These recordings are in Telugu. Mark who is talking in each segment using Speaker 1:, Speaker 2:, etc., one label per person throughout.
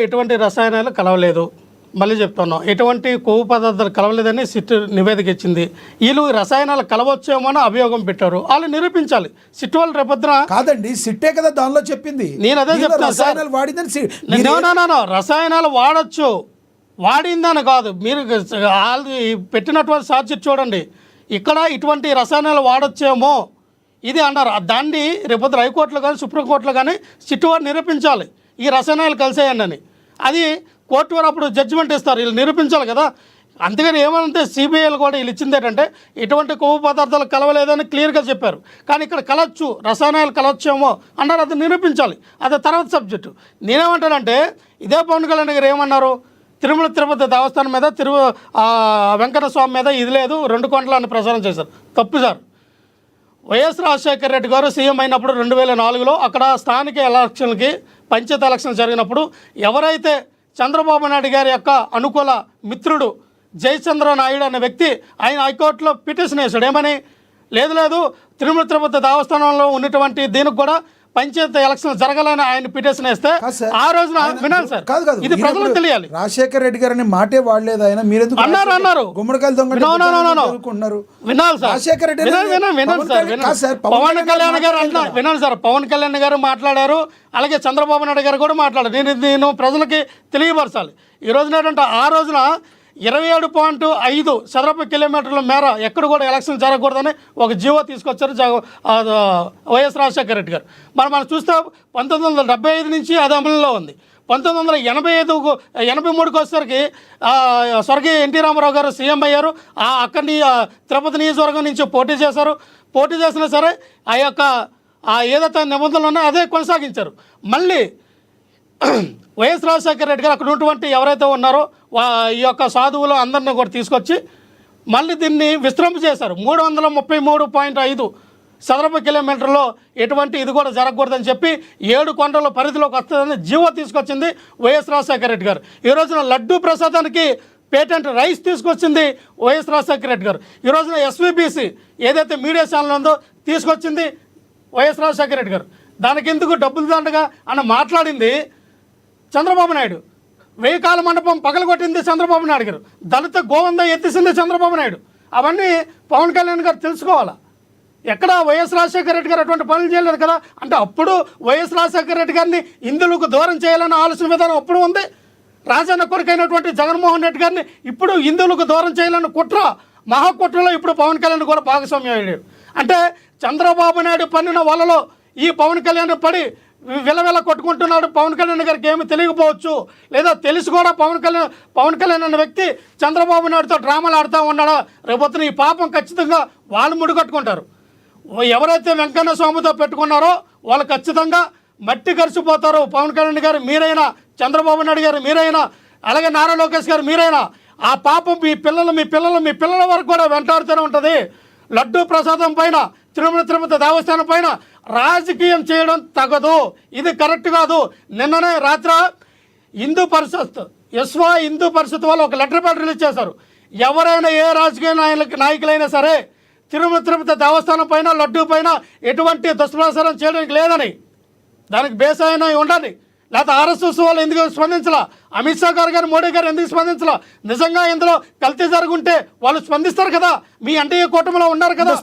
Speaker 1: ఎటువంటి రసాయనాలు కలవలేదు, మళ్ళీ చెప్తున్నాం, ఎటువంటి కొవ్వు పదార్థాలు కలవలేదని సిట్ నివేదిక ఇచ్చింది. వీళ్ళు రసాయనాలు కలవచ్చేమో అని అభియోగం పెట్టారు, వాళ్ళు నిరూపించాలి. సిట్ వాళ్ళు రేపొద్దున
Speaker 2: కాదండి, సిట్టే కదా దానిలో చెప్పింది.
Speaker 1: నేను అదే చెప్తాను,
Speaker 2: రసాయనాలు వాడిందని.
Speaker 1: రసాయనాలు వాడచ్చు, వాడిందని కాదు. మీరు వాళ్ళు పెట్టినటువంటి ఛార్జ్షీట్ చూడండి, ఇక్కడ ఇటువంటి రసాయనాలు వాడచ్చేమో ఇది అన్నారు. దాన్ని రేపొద్దు హైకోర్టులో కానీ సుప్రీంకోర్టులో కానీ సిట్ వారు నిరూపించాలి ఈ రసాయనాలు కలిసేయండి. అది కోర్టు వారు అప్పుడు జడ్జిమెంట్ ఇస్తారు, వీళ్ళు నిరూపించాలి కదా. అందుకని ఏమంటే సిబిఐలు కూడా వీళ్ళు ఇచ్చింది ఏంటంటే ఇటువంటి కొవ్వు పదార్థాలు కలవలేదని క్లియర్గా చెప్పారు. కానీ ఇక్కడ కలవచ్చు, రసాయనాలు కలవచ్చేమో అన్నారు, అది నిరూపించాలి, అది తర్వాత సబ్జెక్టు. నేనేమంటానంటే ఇదే పవన్ కళ్యాణ్ గారు ఏమన్నారు, తిరుమల తిరుపతి దేవస్థానం మీద వెంకట స్వామి మీద ఇది లేదు 2 కోట్ల అని ప్రచారం చేశారు. తప్పు సార్. వైఎస్ రాజశేఖర రెడ్డి గారు సీఎం అయినప్పుడు 2004లో అక్కడ స్థానిక ఎలక్షన్కి పంచాయతీ ఎలక్షన్ జరిగినప్పుడు ఎవరైతే చంద్రబాబు నాయుడు గారి యొక్క అనుకూల మిత్రుడు జయచంద్ర నాయుడు అనే వ్యక్తి ఆయన హైకోర్టులో పిటిషన్ వేశాడు. ఏమని, లేదు తిరుమల తిరుపతి దేవస్థానంలో ఉన్నటువంటి దీనికి కూడా పంచాయతీ ఎలక్షన్ జరగాలని ఆయన పిటిషన్ వేస్తే ఆ రోజున వినాలి సార్, ఇది ప్రజలకు తెలియాలి.
Speaker 2: రాజశేఖర రెడ్డి గారిని మాటే వాడలేదు ఆయన, మీరు
Speaker 1: అన్నారు
Speaker 2: గుమ్మడికాయలు దొంగ
Speaker 1: వినాలి సార్, వినాలి సార్. పవన్ కళ్యాణ్ గారు వినాలి సార్, పవన్ కళ్యాణ్ గారు మాట్లాడారు, అలాగే చంద్రబాబు నాయుడు గారు కూడా మాట్లాడారు. నేను ప్రజలకి తెలియపరచాలి. ఈ రోజున ఏంటంటే ఆ రోజున 27.5 చదరపు కిలోమీటర్ల మేర ఎక్కడ కూడా ఎలక్షన్ జరగకూడదని ఒక జీవో తీసుకొచ్చారు వైఎస్ రాజశేఖర రెడ్డి గారు. మనం చూస్తే 1975 నుంచి అది అమలులో ఉంది. 1983కి వచ్చేసరికి స్వర్గీయ ఎన్టీ రామారావు గారు సీఎం అయ్యారు. అక్కడి తిరుపతి నియోజకవర్గం నుంచి పోటీ చేశారు. పోటీ చేసినా సరే ఆ యొక్క ఏదైతే నిబంధనలు ఉన్నాయో అదే కొనసాగించారు. మళ్ళీ వైఎస్ రాజశేఖర రెడ్డి గారు అక్కడ ఉన్నటువంటి ఎవరైతే ఉన్నారో ఈ యొక్క సాధువులు అందరినీ కూడా తీసుకొచ్చి మళ్ళీ దీన్ని విస్తృంప చేశారు. 333.5 చదరపు కిలోమీటర్లో ఎటువంటి ఇది కూడా జరగకూడదని చెప్పి 7 కొండల పరిధిలోకి వస్తుందని జీవో తీసుకొచ్చింది వైఎస్ రాజశేఖర రెడ్డి గారు. ఈ రోజున లడ్డూ ప్రసాదానికి పేటెంట్ రైస్ తీసుకొచ్చింది వైఎస్ రాజశేఖర రెడ్డి గారు. ఈ రోజున ఎస్వీబీసీ ఏదైతే మీడియా ఛానల్ ఉందో తీసుకొచ్చింది వైఎస్ రాజశేఖర రెడ్డి గారు. దానికి ఎందుకు డబ్బులు దండగా అని మాట్లాడింది చంద్రబాబు నాయుడు. 1000 కాల మండపం పగలగొట్టింది చంద్రబాబు నాయుడు గారు. దళిత గోవంద ఎత్తిసింది చంద్రబాబు నాయుడు. అవన్నీ పవన్ కళ్యాణ్ గారు తెలుసుకోవాలా. ఎక్కడ వైఎస్ రాజశేఖర రెడ్డి గారు అటువంటి పనులు చేయలేదు కదా. అంటే అప్పుడు వైఎస్ రాజశేఖర రెడ్డి గారిని హిందువులకు దూరం చేయాలన్న ఆలోచన విధానం అప్పుడు ఉంది. రాజన్న కొడుకైనటువంటి జగన్మోహన్ రెడ్డి గారిని ఇప్పుడు హిందువులకు దూరం చేయాలన్న కుట్ర, మహాకుట్రలో ఇప్పుడు పవన్ కళ్యాణ్ కూడా భాగస్వామ్యం అయ్యాడు. అంటే చంద్రబాబు నాయుడు పన్నిన వలలో ఈ పవన్ కళ్యాణ్ పడి విలవిల కొట్టుకుంటున్నాడు. పవన్ కళ్యాణ్ గారికి ఏమి తెలియకపోవచ్చు, లేదా తెలిసి కూడా పవన్ కళ్యాణ్ అనే వ్యక్తి చంద్రబాబు నాయుడుతో డ్రామాలు ఆడుతూ ఉన్నాడా, రేపొద్దున ఈ పాపం ఖచ్చితంగా వాళ్ళు ముడిగట్టుకుంటారు. ఎవరైతే వెంకన్న స్వామితో పెట్టుకున్నారో వాళ్ళు ఖచ్చితంగా మట్టి కరిసిపోతారు. పవన్ కళ్యాణ్ గారు మీరైనా, చంద్రబాబు నాయుడు గారు మీరైనా, అలాగే నారా లోకేష్ గారు మీరైనా, ఆ పాపం మీ పిల్లల వరకు కూడా వెంటాడుతూనే ఉంటుంది. లడ్డూ ప్రసాదం పైన, తిరుమల తిరుపతి దేవస్థానం పైన రాజకీయం చేయడం తగదు, ఇది కరెక్ట్ కాదు. నిన్ననే రాత్రి హిందూ పరిషత్ హిందూ పరిషత్ వాళ్ళు ఒక లెటర్ ప్యాడ్ రిలీజ్ చేశారు. ఎవరైనా ఏ రాజకీయ నాయకులైనా సరే తిరుమల తిరుపతి దేవస్థానం పైన, లడ్డూ పైన ఎటువంటి దుష్ప్రచారం చేయడానికి లేదని, దానికి బేస్ అయినా ఉండాలి. లేకపోతే ఆర్ఎస్ఎస్ వాళ్ళు ఎందుకు స్పందించాల, అమిత్ షా గారు కానీ మోడీ గారు ఎందుకు స్పందించాల? నిజంగా ఇందులో కల్తీ జరుగుంటే వాళ్ళు స్పందిస్తారు కదా. మీ ఎన్డీఏ కూటమిలో ఉన్నారు కదా,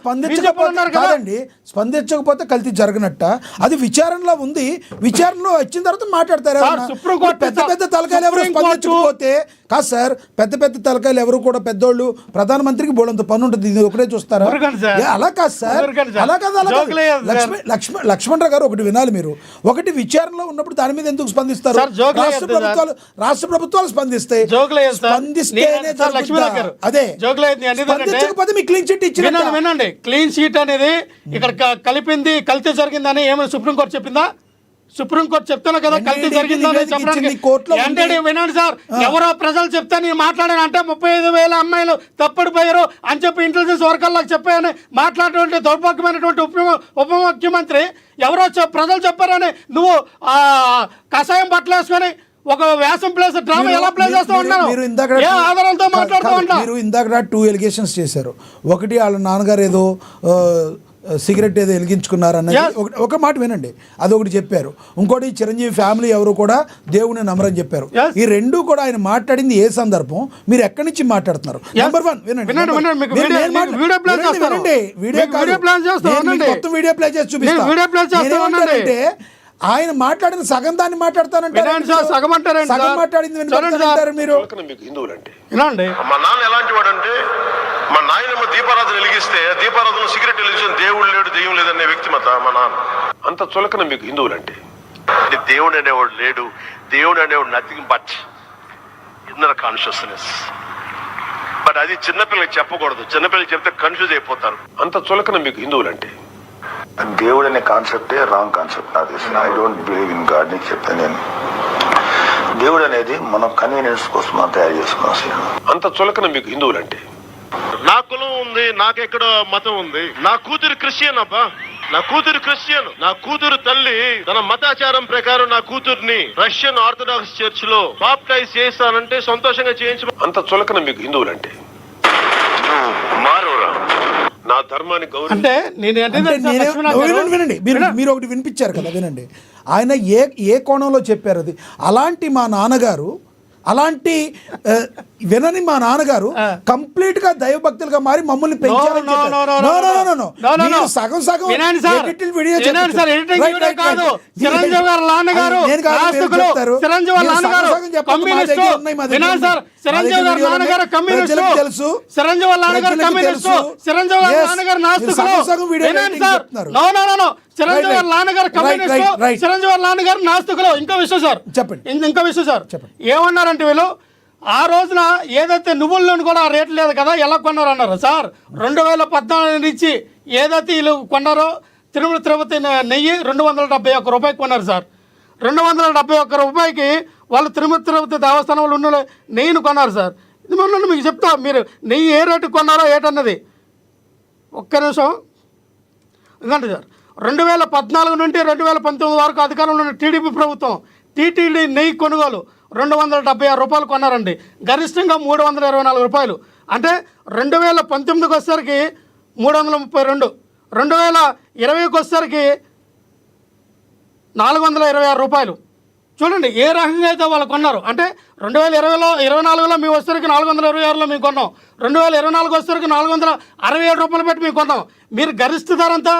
Speaker 2: స్పందించకపోతే కల్తీ జరగనట్ట. అది విచారణలో ఉంది, విచారణలో వచ్చిన తర్వాత మాట్లాడతారు.
Speaker 1: సుప్రీంకోర్టు
Speaker 2: పెద్ద తలకాయలు ఎవరు స్పందించకపోతే కాదు సార్, పెద్ద తలకాయలు ఎవరు కూడా పెద్దోళ్ళు, ప్రధానమంత్రికి బోడంత పని ఉంటుంది, ఇది ఒకటే చూస్తారా? అలా కాదు సార్, అలా కాదు. లక్ష్మణరావు గారు ఒకటి వినాలి మీరు. ఒకటి విచారణలో ఉన్నప్పుడు దాని మీద ఎందుకు స్పందిస్తారు? రాష్ట్ర ప్రభుత్వాలు స్పందిస్తాయి. అదే స్పందించకపోతే మీ క్లీన్ చిట్ ఇచ్చిన
Speaker 1: వినండి. క్లీన్ షీట్ అనేది ఇక్కడ కలిపింది, కల్తీ జరిగిందని ఏమైనా సుప్రీంకోర్టు చెప్పిందా? సుప్రీంకోర్టు చెప్తాను కదా కల్తీ జరిగిందని చెప్పడానికి. వినండి సార్, ఎవరో ప్రజలు చెప్తే నేను మాట్లాడాను అంటే 35,000 అమ్మాయిలు తప్పడిపోయారు అని చెప్పి ఇంటెలిజెన్స్ వర్గాలకు చెప్పాయని మాట్లాడేటువంటి దౌర్భాగ్యమైనటువంటి ఉప ముఖ్యమంత్రి ఎవరో ప్రజలు చెప్పారని నువ్వు కషాయం బట్టలు వేసుకొని ఒక వ్యాసం ప్లేస్ డ్రామా ఎలా ప్లే చేస్తూ ఉన్నాను?
Speaker 2: మీరు ఇందాక 2 ఎలిగేషన్స్ చేశారు. ఒకటి వాళ్ళ నాన్నగారు ఏదో సిగరెట్ ఏదో వెలిగించుకున్నారన్నది ఒక మాట వినండి, అదొకటి చెప్పారు. ఇంకోటి చిరంజీవి ఫ్యామిలీ ఎవరు కూడా దేవుని నమ్మరని చెప్పారు. ఈ రెండు కూడా ఆయన మాట్లాడింది ఏ సందర్భం, మీరు ఎక్కడి నుంచి మాట్లాడుతున్నారు? నెంబర్ 1 వినండి, మొత్తం వీడియో ప్లే చేసి చూపిస్తానంటే ఆయన మాట్లాడిన సగం దాన్ని మాట్లాడతానంటే సగం మాట్లాడింది మీరు.
Speaker 3: మా నాన్న ఎలాంటి వాడంటే, మా నాయనమ్మ దీపారాధన వెలిగిస్తే దీపారాధన సిగరెట్ వెలిగించిన దేవుడు లేడు దెయ్యం లేదనే వ్యక్తిమత మా నాన్న. అంత చులకన మీకు హిందువులంటే. దేవుడు అనేవాడు లేడు, దేవుడు అనేవాడు nothing but inner consciousness. But అది చిన్నపిల్లలకి చెప్పకూడదు, చిన్నపిల్లలకి చెప్తే కన్ఫ్యూజ్ అయిపోతారు. అంత చులకన మీకు హిందువులంటే.
Speaker 4: దేవుడు అనే కాన్సెప్టే రాంగ్ కాన్సెప్ట్ నాకు తెలిసిన. I don't believe in God అని చెప్తాను నేను. దేవుడు అనేది మనం కన్వీనియన్స్ కోసం మనం తయారు చేసుకున్నాం.
Speaker 3: అంత చులకన మీకు హిందువులంటే. నా కులం ఉంది, నాకెక్కడ మతం ఉంది. నా కూతురు క్రిస్టియన్ అబ్బా, నా కూతురు క్రిస్టియన్. నా కూతురు తల్లి తన మతాచారం ప్రకారం నా కూతుర్ని రష్యన్ ఆర్థడాక్స్ చర్చ్ లో బాప్టైజ్ చేస్తానంటే సంతోషంగా చేయించు. అంత చులకన మీకు హిందువులంటే. మారోరా నా ధర్మాన్ని గౌరవం.
Speaker 1: అంటే
Speaker 2: వినండి, మీరు ఒకటి వినిపించారు కదా, వినండి. ఆయన ఏ కోణంలో చెప్పారు అది. అలాంటి మా నాన్నగారు, అలాంటి వినని మా నాన్నగారు కంప్లీట్ గా దైవభక్తులుగా మారి మమ్మల్ని పెంచారని చెప్పారు. సగం సగం వీడియో
Speaker 1: చిరంజీవి వాళ్ళ నాన్నగారు కమ్యూనిస్టు, చిరంజీవి వాళ్ళ నాన్నగారు నాస్తికులు. ఇంకో విషయం సార్
Speaker 2: చెప్పండి,
Speaker 1: ఇంకో విషయం సార్ ఏమన్నారంటే వీళ్ళు ఆ రోజున ఏదైతే నువ్వుల నూనె కూడా ఆ రేటు లేదు కదా, ఎలా కొన్నారు అన్నారు సార్. 2014 నుంచి ఏదైతే వీళ్ళు కొన్నారో తిరుపతి నెయ్యి 271 రూపాయకి కొన్నారు సార్. 271 రూపాయకి వాళ్ళు తిరుపతి దేవస్థానంలో ఉన్న నెయ్యిని కొన్నారు సార్. ఇది మొన్న మీకు చెప్తా, మీరు నెయ్యి ఏ రేటుకి కొన్నారో ఏటన్నది. ఒక్క నిమిషం ఎందుకంటే సార్ 2014 నుండి 2019 వరకు అధికారంలో ఉన్న టీడీపీ ప్రభుత్వం టీటీడీ నెయ్యి కొనుగోలు 276 రూపాయలు కొన్నారండి. గరిష్టంగా 324 రూపాయలు. అంటే 2019కి వచ్చేసరికి 332, 2020కి వచ్చేసరికి 426 రూపాయలు. చూడండి ఏ రకంగా అయితే వాళ్ళు కొన్నారు. అంటే 2024లో మేము వచ్చేసరికి 426లో మేము కొన్నాం, 2024 వచ్చేసరికి 467 రూపాయలు పెట్టి మేము కొన్నాం. మీరు గరిష్ట ధర అంతా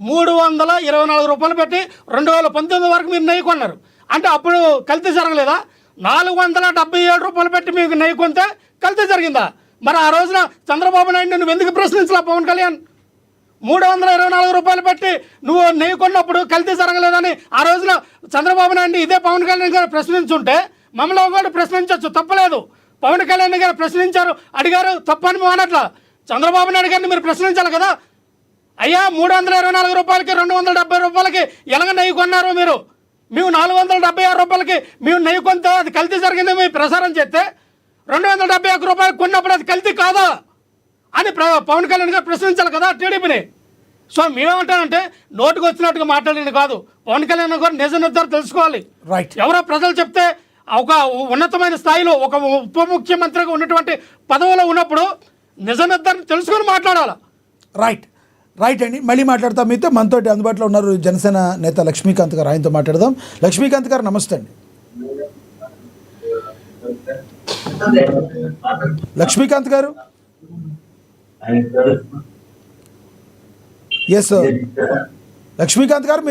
Speaker 1: 324 రూపాయలు పెట్టి 2019 వరకు మీరు నెయ్యి కొన్నారు. అంటే అప్పుడు కల్తీ జరగలేదా? 477 రూపాయలు పెట్టి మీకు నెయ్యి కొంటే కల్తీ జరిగిందా? మరి ఆ రోజున చంద్రబాబు నాయుడు నువ్వు ఎందుకు ప్రశ్నించలా? పవన్ కళ్యాణ్ 324 రూపాయలు పెట్టి నువ్వు నెయ్యి కొన్నప్పుడు కల్తీ జరగలేదని ఆ రోజున చంద్రబాబు నాయుడు ఇదే పవన్ కళ్యాణ్ గారు ప్రశ్నించుంటే మమ్మల్ని కూడా ప్రశ్నించవచ్చు, తప్పలేదు. పవన్ కళ్యాణ్ గారు ప్రశ్నించారు, అడిగారు, తప్పని మేము అనట్లా. చంద్రబాబు నాయుడు గారిని మీరు ప్రశ్నించాలి కదా. అయ్యా 324 రూపాయలకి 270 రూపాయలకి ఎలాగ నెయ్యి కొన్నారు మీరు? మేము 476 రూపాయలకి మేము నెయ్యి కొంత అది కల్తీ జరిగింది మేము ప్రసారం చేస్తే 271 రూపాయలు కొన్నప్పుడు అది కల్తీ కాదా అని పవన్ కళ్యాణ్ గారు ప్రశ్నించాలి కదా టీడీపీని. సో మేమేమంటానంటే నోటుకు వచ్చినట్టుగా మాట్లాడింది కాదు. పవన్ కళ్యాణ్ గారు నిజ నిర్ధారణ తెలుసుకోవాలి. ఎవరో ప్రజలు చెప్తే ఒక ఉన్నతమైన స్థాయిలో ఒక ఉప ముఖ్యమంత్రిగా ఉన్నటువంటి పదవిలో ఉన్నప్పుడు నిజ నిర్ధారణ తెలుసుకొని మాట్లాడాలి.
Speaker 2: రైట్ అండి, మళ్ళీ మాట్లాడతాం మీతో. మనతోటి అందుబాటులో ఉన్నారు జనసేన నేత లక్ష్మీకాంత్ గారు, ఆయనతో మాట్లాడదాం. లక్ష్మీకాంత్ గారు నమస్తే అండి. లక్ష్మీకాంత్ గారు, ఎస్ లక్ష్మీకాంత్ గారు